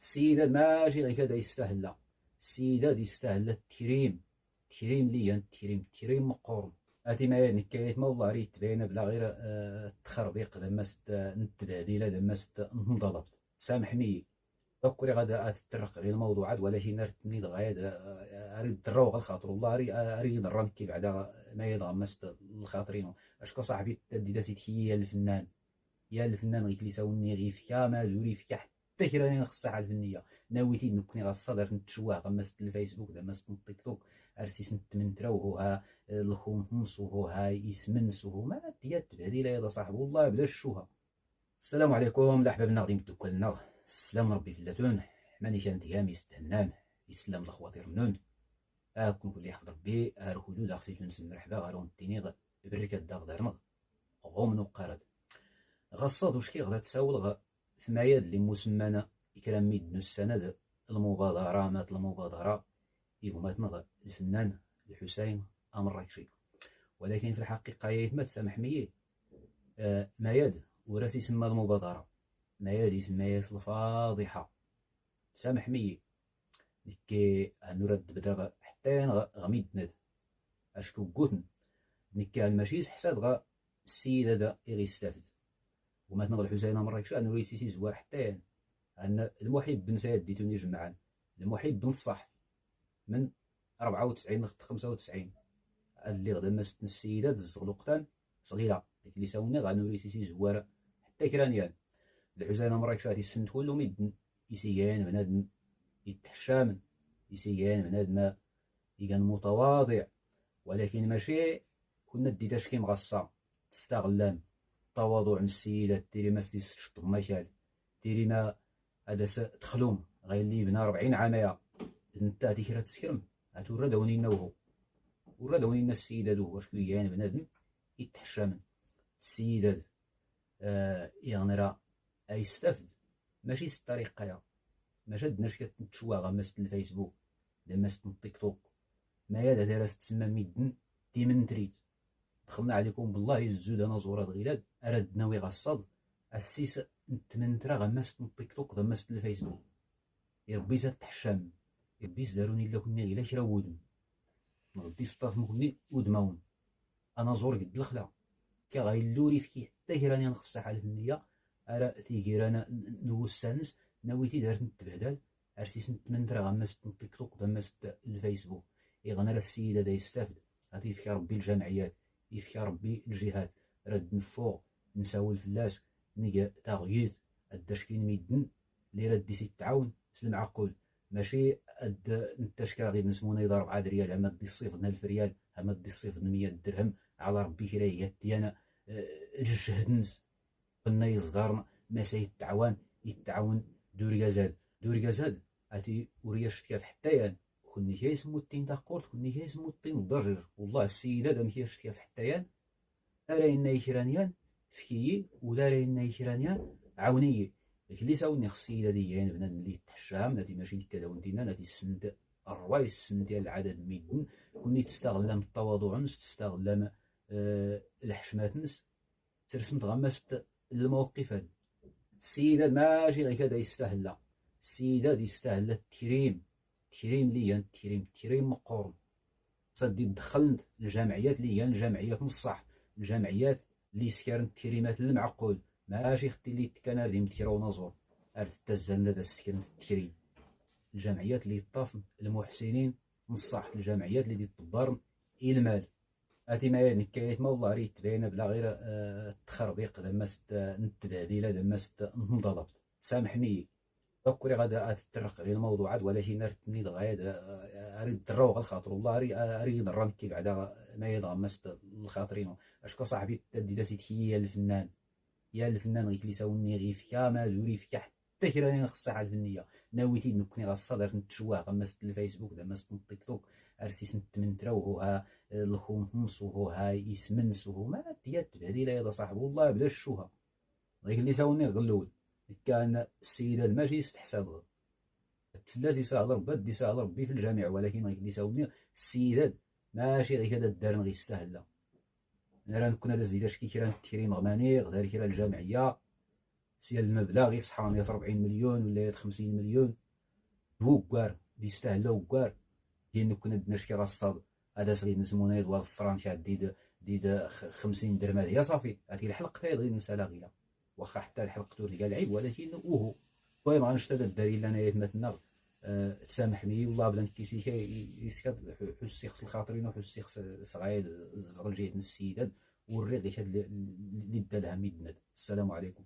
السيدات ماشي غير كذا يستاهل، السيدات يستاهل التكريم، تكريم ليا تكريم مقورن. هاتي ما نكايت ما والله ريت باينه بلا غير التخربيق لما ست نتباديله لما ست نضربت سامحني. دوك غادا تطرق غير الموضوعات ولكن رتني غايد اريد الدروغ الخاطر والله اريد الرنكي بعدا ما يضغم مست الخاطرين. اشكو صاحبي تدي داسيت هي الفنان، يا الفنان غير كليساوني غير فيا ما دوري فيا حتى كي راني الصحه الفنيه ناويتي نكوني غا الصدر نتشوه غمست الفيسبوك غمست التيك توك ارسيس نتمنترو هو ها الخومس وهو ها يسمنس وهو ما ديات بهذه لا يا صاحب والله بلا الشوها. السلام عليكم الاحباب غادي نبدو لنا السلام ربي فلاتون ماني كان ديام يستهنام يسلم الخواطر منون كون كل يحفظ ربي هلو لا خصيتو نسم مرحبا غارون التينيغ بركة داغ دارنغ غوم نقارد غصاد وش كي غدا تساول في ماياد اللي مسمانا إكرام ميدنو السند المبادرة مات المبادرة يقومات نغ الفنان الحسين أمراكشي. ولكن في الحقيقة يتمات سامح ماياد وراسي يسمى المبادرة ماياد يسمى ياس الفاضحة سامح نكي نرد بدر حتى غميد ند اشكو قوتن نكي الماشيز حساد السيد هذا يستافد وما تنغ الحسين مراكش انه ريسيسي زوار حتى ان المحب بن سيد ديتوني جمعان المحب بن الصح من 94 95 اللي غدا مست السيدات الزغلقتان صغيره اللي ساونا غانو ريسيسي زوار حتى كرانيان الحسين مراكش هادي السنت كله ميدن يسيان بنادم يتحشامن يسيان بنادم يكون متواضع. ولكن ماشي كنا ديتاش كي مغصة تستغلام التواضع من السيدات تيري ما سيشطب مشال تيري ما هذا تخلوم غير اللي بنا 40 عامية انت هادي كرا تسكرم هاتو داوني نوهو ورا داوني السيدات واش كيان بنادم يتحشامن السيدات يعني راه يستافد ماشي الطريقة يا ما شدناش كتشوا غمست الفيسبوك لمست التيك توك ما يادا داراس تسمى ميدن ديمن تريد دخلنا عليكم بالله الزود انا زورات غيلاد اراد ناوي غصاد السيس نتمنترا غمست التيك توك غمست الفيسبوك يا ربي تحشام يا ربي داروني الا كنا غير شرا ودم ربي صطاف مكني ودماون انا زور قد الخلا كي غايلوري فيك حتى كي راني نخص حال النيه ارا تيجي رانا نوسانس نويتي دارت نتبهدل ارسيس نتمنترا غمست التيك توك غمست الفيسبوك يغنى السيد هذا يستافد غادي يفكى ربي الجمعيات يفكى ربي الجهات رد نفوق نساو الفلاس نيجا تغيير الدشكين ميدن اللي رد يسي تعاون سلم عقول ماشي نتاشكا غادي نسمونا يضرب 4 ريال عما دي الصيفط 1000 ريال عما دي الصيفط 100 درهم على ربي كي راهي ديانا الجهدنس قلنا يصدر ما يتعاون دور غازال هاتي ورياش كيف حتى كوني كيسمو التين تاقورت كوني كيسمو التين الضجر والله السيدة دا مكياش كيف حتى راينا يشرانيان فكيي ولا راينا يشرانيان عاونية اللي ساوني السيدة ديان بنادم اللي تحشام نادي ماشي كذا وانتينا نادي السند الرواي السند ديال العدد ميدن كوني تستغلام التواضع نس تستغلام الحشمات نس ترسم تغمست الموقفات السيدة ماشي غير كذا يستاهل السيدة يستاهل التكريم ليا تكريم مقورن صدي دخلت الجامعيات ليا الجامعيات نصح الجامعيات اللي سكرن التكريمات المعقول ماشي اختي اللي كان ردي متيرو نزور ارد تزلنا دا السكن التكريم الجامعيات اللي طاف المحسنين نصح الجامعيات اللي تبارن المال هاتي ما نكايت ما والله ريت باينه بلا غير التخربيق دمست نتباديله دمست نضربت سامحني دوك غادا تطرق غير الموضوعات ولكن رتني غايد اريد الدروغ الخاطر والله اريد الرنكي بعدا ما يضغمست الخاطرين. اشكو صاحبي تدي داسيت هي الفنان يا الفنان غير كليساوني غير فيا ما دوري فيا حتى كي راني نخص حال الفنيه ناويتي نكوني غا الصدر نتشوه غمست الفيسبوك غمست التيك توك ارسيس نتمنترو وهو ها الخومس وهو ها يسمنس وهو ما ديات بهذه لا يا صاحب والله بلا الشوها غير كليساوني غلول كان السيدة الماشي يستحسن الفلاس يسهل ربي دي سهل ربي في الجامع ولكن غير يساوني السيدات ماشي غير كذا الدارن غير يستاهل انا راه كنا داز ديتاش كي كيران التكريم غماني غير كيرا الجامعيه سيال المبلغ يصحى 140 مليون ولا 50 مليون بوكار يستاهل وكار ديال كنا دنا شكي راصاد هذا صغير نسمونا يدوار فرنسا ديد 50 درهم هي صافي هذيك الحلق تايد غير نسالها غير واخا حتى الحلق تور ديال العيب ولكن اوهو المهم غنشتا الدراري اللي انايا تماتنا تسامحني والله بلا نكيسي يسكت حسي خص الخاطرين وحسي خص صغايد الزغل جايت من السيدات والريق اللي دا لها ميدناد. السلام عليكم.